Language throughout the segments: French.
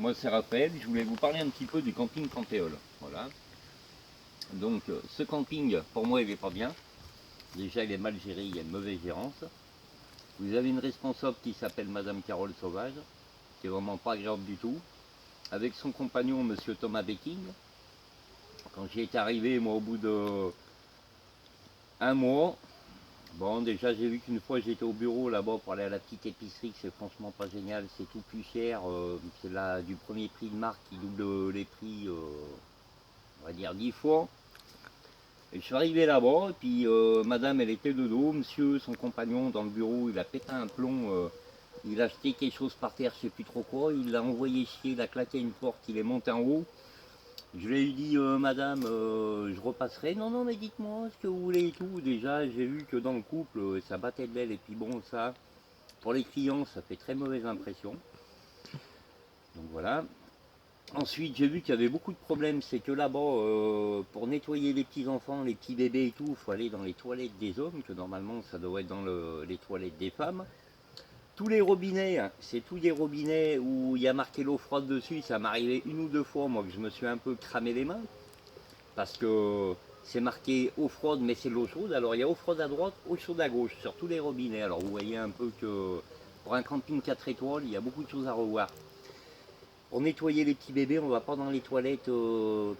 moi c'est Raphaël, je voulais vous parler un petit peu du camping Campéole. Voilà. Donc ce camping, pour moi, il n'est pas bien. Déjà, il est mal géré, il y a une mauvaise gérance. Vous avez une responsable qui s'appelle Madame Carole Sauvage, qui est vraiment pas agréable du tout, avec son compagnon, Monsieur Thomas Becking. Quand j'y étais arrivé, moi, au bout de un mois, bon, déjà, j'ai vu qu'une fois j'étais au bureau là-bas pour aller à la petite épicerie, que c'est franchement pas génial, c'est tout plus cher. C'est là du premier prix de marque qui double les prix, on va dire 10 fois. Et je suis arrivé là-bas, et puis madame, elle était de dos, monsieur, son compagnon, dans le bureau, il a pété un plomb, il a jeté quelque chose par terre, je sais plus trop quoi, il l'a envoyé chier, il a claqué une porte, il est monté en haut. Je lui ai dit, madame, je repasserai. Non, non, mais dites-moi ce que vous voulez et tout. Déjà, j'ai vu que dans le couple, ça battait de l'aile, et puis bon, ça, pour les clients, ça fait très mauvaise impression. Donc voilà. Ensuite, j'ai vu qu'il y avait beaucoup de problèmes. C'est que là-bas, pour nettoyer les petits enfants, les petits bébés et tout, il faut aller dans les toilettes des hommes, que normalement, ça doit être dans les toilettes des femmes. Tous les robinets, hein, c'est tous des robinets où il y a marqué l'eau froide dessus. Ça m'est arrivé une ou deux fois, moi, que je me suis un peu cramé les mains. Parce que c'est marqué eau froide, mais c'est de l'eau chaude. Alors, il y a eau froide à droite, eau chaude à gauche, sur tous les robinets. Alors, vous voyez un peu que pour un camping 4 étoiles, il y a beaucoup de choses à revoir. Pour nettoyer les petits bébés, on ne va pas dans les toilettes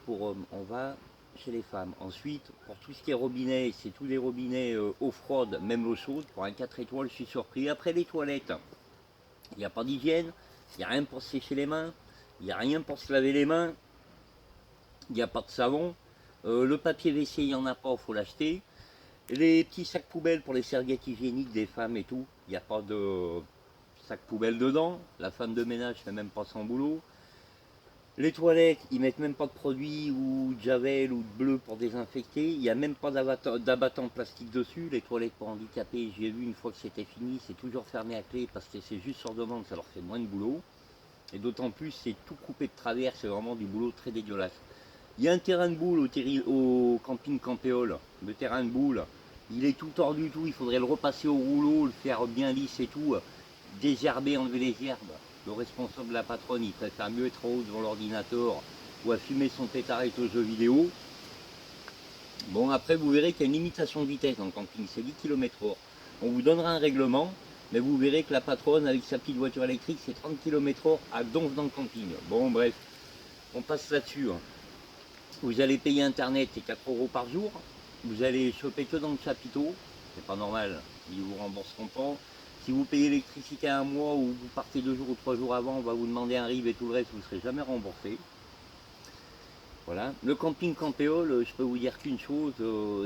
pour hommes, on va chez les femmes. Ensuite, pour tout ce qui est robinet, c'est tous les robinets eau froide, même l'eau chaude. Pour un 4 étoiles, je suis surpris. Après les toilettes, il n'y a pas d'hygiène, il n'y a rien pour se sécher les mains, il n'y a rien pour se laver les mains, il n'y a pas de savon. Le papier WC, il n'y en a pas, il faut l'acheter. Les petits sacs poubelles pour les serviettes hygiéniques des femmes et tout, il n'y a pas de sac poubelle dedans. La femme de ménage fait même pas son boulot. Les toilettes, ils mettent même pas de produit ou de javel ou de bleu pour désinfecter. Il n'y a même pas d'abattant plastique dessus. Les toilettes pour handicapés, j'ai vu une fois que c'était fini, c'est toujours fermé à clé parce que c'est juste sur demande, ça leur fait moins de boulot. Et d'autant plus, c'est tout coupé de travers, c'est vraiment du boulot très dégueulasse. Il y a un terrain de boule au camping Campéole. Le terrain de boule, il est tout tordu, tout. Il faudrait le repasser au rouleau, le faire bien lisse et tout. Désherber, enlever les herbes. Le responsable de la patronne, il préfère mieux être en haut devant l'ordinateur ou à fumer son pétarette aux jeux vidéo. Bon, après, vous verrez qu'il y a une limitation de vitesse dans le camping, c'est 10 km/h. On vous donnera un règlement, mais vous verrez que la patronne, avec sa petite voiture électrique, c'est 30 km/h à donf dans le camping. Bon, bref, on passe là-dessus. Vous allez payer internet, c'est 4 euros par jour. Vous allez choper que dans le chapiteau, c'est pas normal, ils vous rembourseront pas. Si vous payez l'électricité un mois ou vous partez 2 jours ou 3 jours avant, on va vous demander un RIB et tout le reste, vous ne serez jamais remboursé. Voilà. Le camping Campéole, je peux vous dire qu'une chose,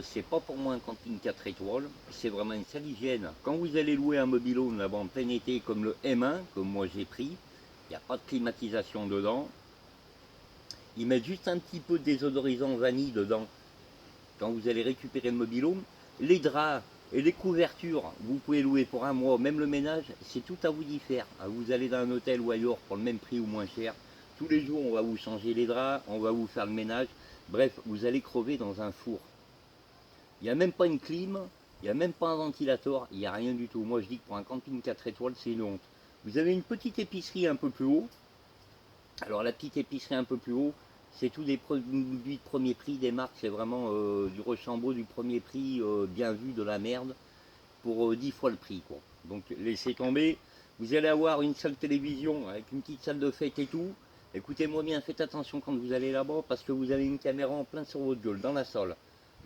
c'est pas pour moi un camping 4 étoiles, c'est vraiment une sale hygiène. Quand vous allez louer un mobil-home là-bas en plein été comme le M1, comme moi j'ai pris, il n'y a pas de climatisation dedans. Ils mettent juste un petit peu de désodorisant vanille dedans quand vous allez récupérer le mobil-home. Les draps et les couvertures, vous pouvez louer pour un mois, même le ménage, c'est tout à vous d'y faire. Vous allez dans un hôtel ou ailleurs pour le même prix ou moins cher. Tous les jours, on va vous changer les draps, on va vous faire le ménage. Bref, vous allez crever dans un four. Il n'y a même pas une clim, il n'y a même pas un ventilateur, il n'y a rien du tout. Moi, je dis que pour un camping 4 étoiles, c'est une honte. Vous avez une petite épicerie un peu plus haut. Alors, la petite épicerie un peu plus haut, c'est tous des produits de premier prix, des marques, c'est vraiment du Rochambeau du premier prix, bien vu, de la merde, pour 10 fois le prix, quoi. Donc laissez tomber, vous allez avoir une salle télévision avec une petite salle de fête et tout. Écoutez-moi bien, faites attention quand vous allez là-bas, parce que vous avez une caméra en plein sur votre gueule, dans la salle.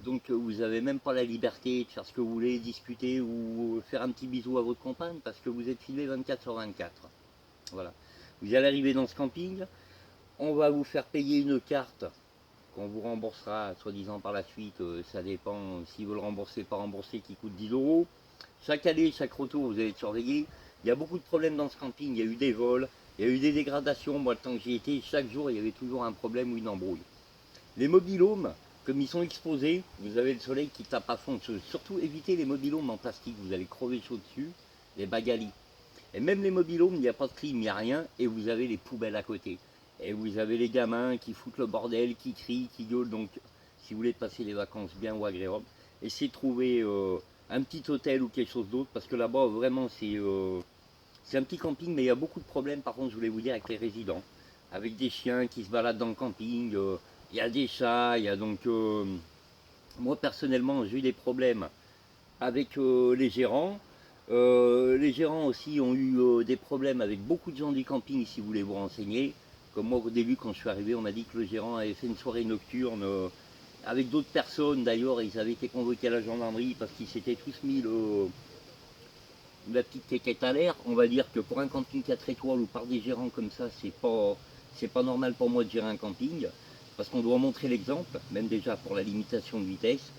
Donc vous n'avez même pas la liberté de faire ce que vous voulez, discuter ou faire un petit bisou à votre compagne, parce que vous êtes filmé 24 sur 24. Voilà. Vous allez arriver dans ce camping, on va vous faire payer une carte qu'on vous remboursera soi-disant par la suite, ça dépend si vous le remboursez, pas remboursé, qui coûte 10 euros. Chaque année, chaque retour, vous allez être surveillé. Il y a beaucoup de problèmes dans ce camping, il y a eu des vols, il y a eu des dégradations. Moi, le temps que j'y étais, chaque jour, il y avait toujours un problème ou une embrouille. Les mobil-homes, comme ils sont exposés, vous avez le soleil qui tape à fond. Surtout évitez les mobil-homes en plastique, vous allez crever chaud dessus, les bagalis. Et même les mobil-homes, il n'y a pas de clim, il n'y a rien, et vous avez les poubelles à côté. Et vous avez les gamins qui foutent le bordel, qui crient, qui gueulent. Donc, si vous voulez passer les vacances bien ou agréables, essayez de trouver un petit hôtel ou quelque chose d'autre, parce que là-bas, vraiment, c'est un petit camping, mais il y a beaucoup de problèmes, par contre, je voulais vous dire, avec les résidents. avec des chiens qui se baladent dans le camping, il y a des chats, il y a donc... moi personnellement j'ai eu des problèmes avec les gérants. Les gérants aussi ont eu des problèmes avec beaucoup de gens du camping, si vous voulez vous renseigner. Comme moi au début quand je suis arrivé, on m'a dit que le gérant avait fait une soirée nocturne avec d'autres personnes. D'ailleurs ils avaient été convoqués à la gendarmerie parce qu'ils s'étaient tous mis la petite quéquette à l'air. On va dire que pour un camping 4 étoiles ou par des gérants comme ça, c'est pas normal pour moi de gérer un camping. Parce qu'on doit montrer l'exemple, même déjà pour la limitation de vitesse.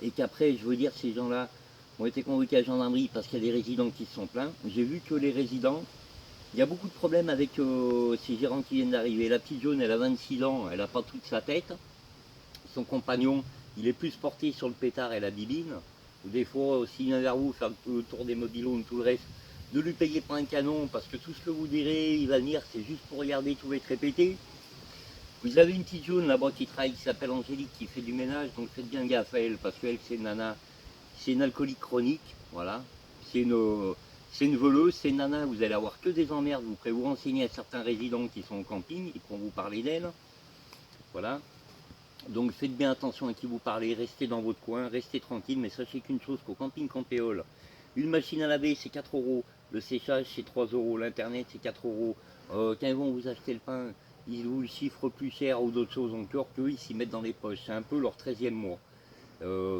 Et qu'après, je veux dire, ces gens-là ont été convoqués à la gendarmerie parce qu'il y a des résidents qui se sont plaints. J'ai vu que les résidents, il y a beaucoup de problèmes avec ces gérants qui viennent d'arriver. La petite jaune, elle a 26 ans, elle n'a pas toute sa tête. Son compagnon, il est plus porté sur le pétard et la bibine. Des fois, s'il vient vers vous faire le tour des mobilhomes, tout le reste, ne lui payez pas un canon parce que tout ce que vous direz, il va venir, c'est juste pour regarder, tout va être répété. Vous avez une petite jaune là-bas qui travaille, qui s'appelle Angélique, qui fait du ménage, donc faites bien gaffe à elle, parce qu'elle, c'est une nana, c'est une alcoolique chronique, voilà. C'est une voleuse, c'est une nana, vous allez avoir que des emmerdes, vous pourrez vous renseigner à certains résidents qui sont au camping, ils pourront vous parler d'elle, voilà. Donc faites bien attention à qui vous parlez, restez dans votre coin, restez tranquille, mais sachez qu'une chose, qu'au camping Campéole, une machine à laver c'est 4 euros, le séchage c'est 3 euros, l'internet c'est 4 euros, quand ils vont vous acheter le pain, ils vous le chiffrent plus cher ou d'autres choses encore qu'eux ils s'y mettent dans les poches, c'est un peu leur 13e mois.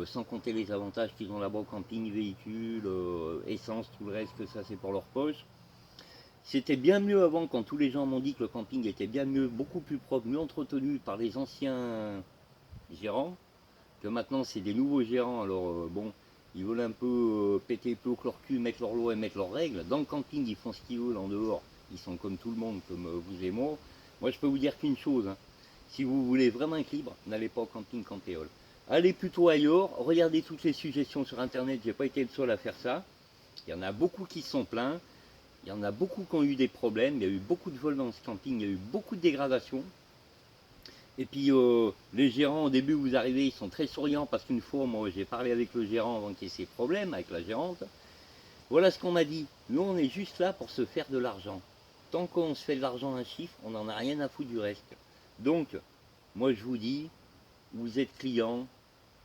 Sans compter les avantages qu'ils ont là-bas au camping, véhicules, essence, tout le reste, que ça c'est pour leur poche. C'était bien mieux avant quand tous les gens m'ont dit que le camping était bien mieux, beaucoup plus propre, mieux entretenu par les anciens gérants, que maintenant c'est des nouveaux gérants, alors bon, ils veulent un peu péter peu leur cul, mettre leurs lois et mettre leurs règles. Dans le camping, ils font ce qu'ils veulent, en dehors, ils sont comme tout le monde, comme vous et moi. Moi, je peux vous dire qu'une chose, hein. Si vous voulez vraiment équilibre, n'allez pas au camping Campéole. Allez plutôt ailleurs, regardez toutes les suggestions sur internet, j'ai pas été le seul à faire ça. Il y en a beaucoup qui se sont plaints, il y en a beaucoup qui ont eu des problèmes, il y a eu beaucoup de vols dans ce camping, il y a eu beaucoup de dégradations. Et puis les gérants, au début, vous arrivez, ils sont très souriants parce qu'une fois, moi, j'ai parlé avec le gérant avant qu'il y ait ses problèmes, avec la gérante. Voilà ce qu'on m'a dit. Nous, on est juste là pour se faire de l'argent. Tant qu'on se fait de l'argent un chiffre, on n'en a rien à foutre du reste. Donc, moi, je vous dis, vous êtes client,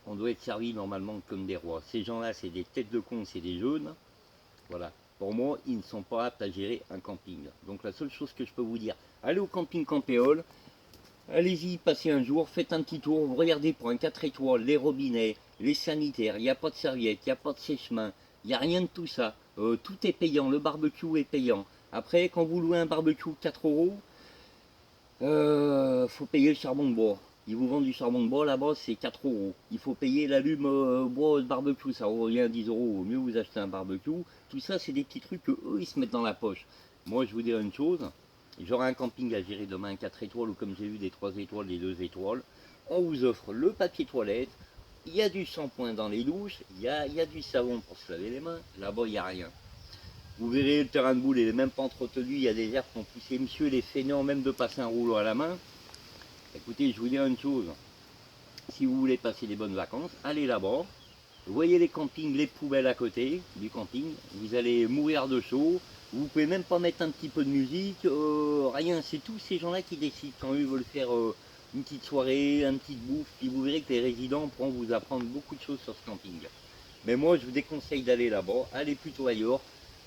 on doit être servi normalement comme des rois. Ces gens-là, c'est des têtes de con, c'est des jeunes. Voilà. Pour moi, ils ne sont pas aptes à gérer un camping. Donc, la seule chose que je peux vous dire, allez au camping Campéole. Allez-y, passez un jour, faites un petit tour, vous regardez pour un 4 étoiles, les robinets, les sanitaires, il n'y a pas de serviettes, il n'y a pas de sèche-main, il n'y a rien de tout ça. Tout est payant, le barbecue est payant. Après, quand vous louez un barbecue 4 euros, faut payer le charbon de bois. Ils vous vendent du charbon de bois là-bas, c'est 4 euros. Il faut payer l'allume bois de barbecue, ça revient à 10 euros. Au mieux vous achetez un barbecue. Tout ça, c'est des petits trucs que eux ils se mettent dans la poche. Moi, je vous dirais une chose, j'aurai un camping à gérer demain, un 4 étoiles, ou comme j'ai vu des 3 étoiles, des 2 étoiles. On vous offre le papier toilette, il y a du shampoing dans les douches, il y a du savon pour se laver les mains. Là-bas, il n'y a rien. Vous verrez, le terrain de boule, il n'est même pas entretenu, il y a des herbes qui ont poussé. Monsieur, les fainéants, même de passer un rouleau à la main. Écoutez, je vous dis une chose, si vous voulez passer des bonnes vacances, allez là-bas. Vous voyez les campings, les poubelles à côté du camping, vous allez mourir de chaud. Vous pouvez même pas mettre un petit peu de musique, rien. C'est tous ces gens-là qui décident quand eux veulent faire une petite soirée, une petite bouffe. Puis vous verrez que les résidents pourront vous apprendre beaucoup de choses sur ce camping. Mais moi, je vous déconseille d'aller là-bas. Allez plutôt ailleurs.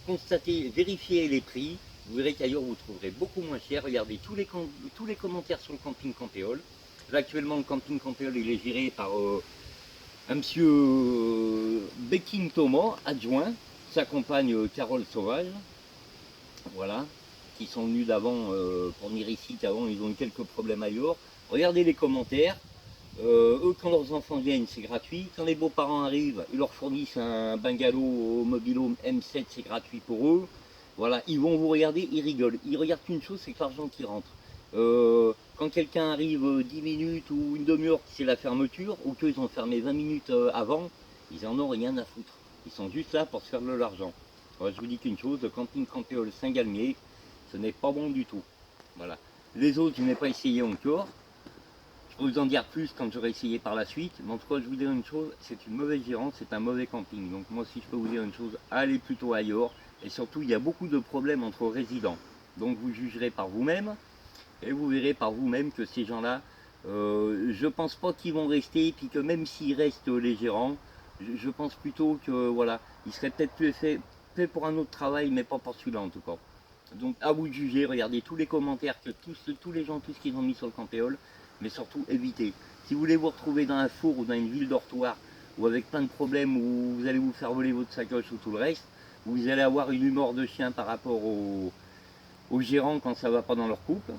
Constatez, vérifiez les prix. Vous verrez qu'ailleurs, vous trouverez beaucoup moins cher. Regardez tous les commentaires sur le camping Campéole. Là, actuellement, le camping Campéole, il est géré par un monsieur Becking Thomas, adjoint, sa compagne Carole Sauvage, voilà, qui sont venus d'avant pour venir ici, qu'avant ils ont eu quelques problèmes ailleurs. Regardez les commentaires, eux quand leurs enfants viennent c'est gratuit, quand les beaux-parents arrivent, ils leur fournissent un bungalow au mobil-home M7, c'est gratuit pour eux. Voilà, ils vont vous regarder, ils rigolent. Ils regardent qu'une chose, c'est que l'argent qui rentre. Quand quelqu'un arrive 10 minutes ou une demi-heure, c'est la fermeture, ou qu'ils ont fermé 20 minutes avant, ils en ont rien à foutre. Ils sont juste là pour se faire de l'argent. Voilà, je vous dis qu'une chose, le camping Campéole Saint-Galmier, ce n'est pas bon du tout. Voilà. Les autres, je n'ai pas essayé encore. Je peux vous en dire plus quand j'aurai essayé par la suite. Mais en tout cas, je vous dis une chose, c'est une mauvaise gérante, c'est un mauvais camping. Donc moi, si je peux vous dire une chose, allez plutôt ailleurs. Et surtout, il y a beaucoup de problèmes entre résidents. Donc vous jugerez par vous-même. Et vous verrez par vous-même que ces gens-là, je pense pas qu'ils vont rester, puis que même s'ils restent les gérants, je pense plutôt que voilà, ils seraient peut-être plus fait pour un autre travail, mais pas pour celui-là en tout cas. Donc à vous de juger, regardez tous les commentaires que tous les gens, tout ce qu'ils ont mis sur le campéole, mais surtout évitez. Si vous voulez vous retrouver dans un four ou dans une ville dortoir, ou avec plein de problèmes, où vous allez vous faire voler votre sacoche ou tout le reste, où vous allez avoir une humeur de chien par rapport aux gérants quand ça va pas dans leur couple,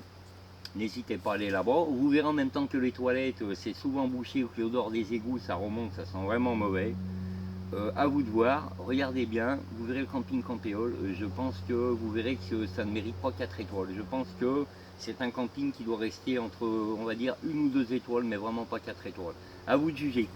n'hésitez pas à aller là-bas. Vous verrez en même temps que les toilettes, c'est souvent bouché, ou que l'odeur des égouts, ça remonte, ça sent vraiment mauvais. À vous de voir, regardez bien, vous verrez le camping Campéole. Je pense que vous verrez que ça ne mérite pas 4 étoiles. Je pense que c'est un camping qui doit rester entre, on va dire, 1 ou 2 étoiles, mais vraiment pas 4 étoiles. À vous de juger.